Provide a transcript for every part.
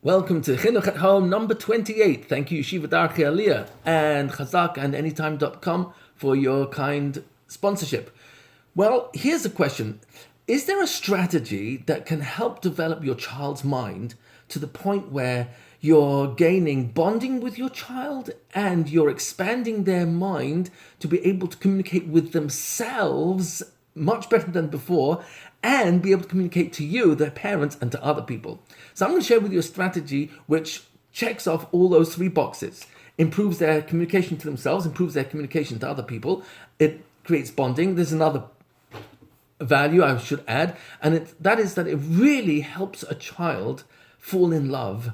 Welcome to Chinuch at Home number 28. Thank you, Yeshiva Darkei Aliyah and Chazak and Anytime.com for your kind sponsorship. Well, here's a question. Is there a strategy that can help develop your child's mind to the point where you're gaining bonding with your child and you're expanding their mind to be able to communicate with themselves much better than before and be able to communicate to you, their parents, and to other people? So I'm going to share with you a strategy which checks off all those three boxes. Improves their communication to themselves, improves their communication to other people. It creates bonding. There's another value I should add, and that is that it really helps a child fall in love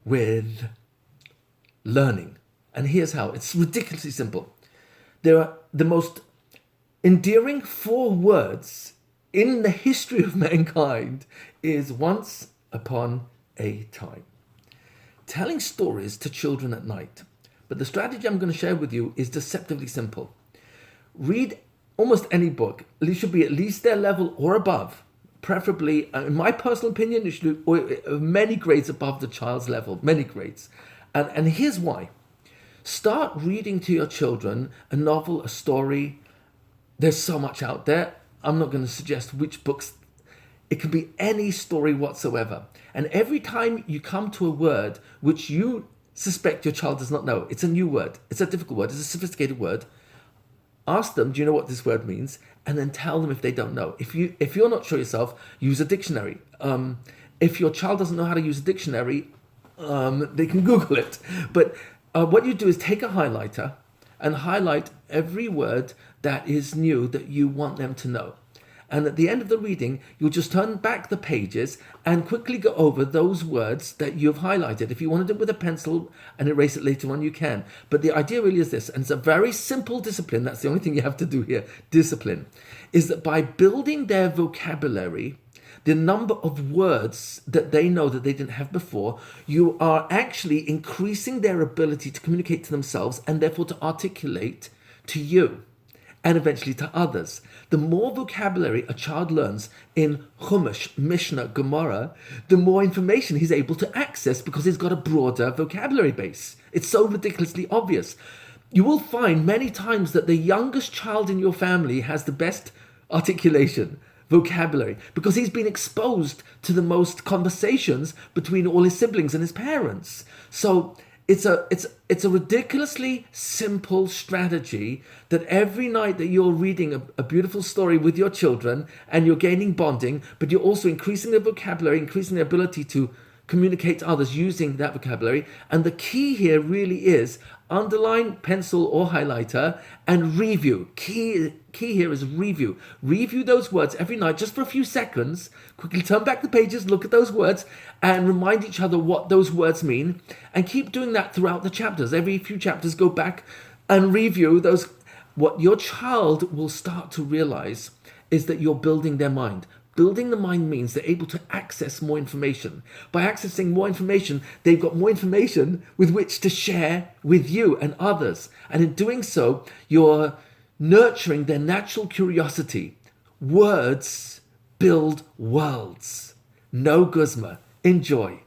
with learning. And here's how. It's ridiculously simple. There are the most endearing four words in the history of mankind is once upon a time. Telling stories to children at night. But the strategy I'm going to share with you is deceptively simple. Read almost any book. It should be at least their level or above. Preferably, in my personal opinion, it should be many grades above the child's level. Many grades. And here's why. Start reading to your children a novel, a story. There's so much out there. I'm not going to suggest which books. It can be any story whatsoever. And every time you come to a word which you suspect your child does not know, it's a new word, it's a difficult word, it's a sophisticated word, ask them, do you know what this word means? And then tell them if they don't know. If you're not sure yourself, use a dictionary. If your child doesn't know how to use a dictionary, they can Google it. But what you do is take a highlighter and highlight every word that is new that you want them to know. And at the end of the reading, you'll just turn back the pages and quickly go over those words that you've highlighted. If you want to do it with a pencil and erase it later on, you can. But the idea really is this, and it's a very simple discipline. That's the only thing you have to do here. Discipline is that by building their vocabulary, the number of words that they know that they didn't have before, you are actually increasing their ability to communicate to themselves and therefore to articulate to you and eventually to others. The more vocabulary a child learns in Chumash, Mishnah, Gemara, the more information he's able to access because he's got a broader vocabulary base. It's so ridiculously obvious. You will find many times that the youngest child in your family has the best articulation, vocabulary, because he's been exposed to the most conversations between all his siblings and his parents. So it's a ridiculously simple strategy that every night that you're reading a beautiful story with your children and you're gaining bonding, but you're also increasing their vocabulary, increasing their ability to communicate to others using that vocabulary. And the key here really is underline, pencil or highlighter and review. Key here is review. Review those words every night just for a few seconds. Quickly turn back the pages, look at those words and remind each other what those words mean. And keep doing that throughout the chapters. Every few chapters go back and review those. What your child will start to realize is that you're building their mind. Building the mind means they're able to access more information. By accessing more information, they've got more information with which to share with you and others. And in doing so, you're nurturing their natural curiosity. Words build worlds. No guzma. Enjoy.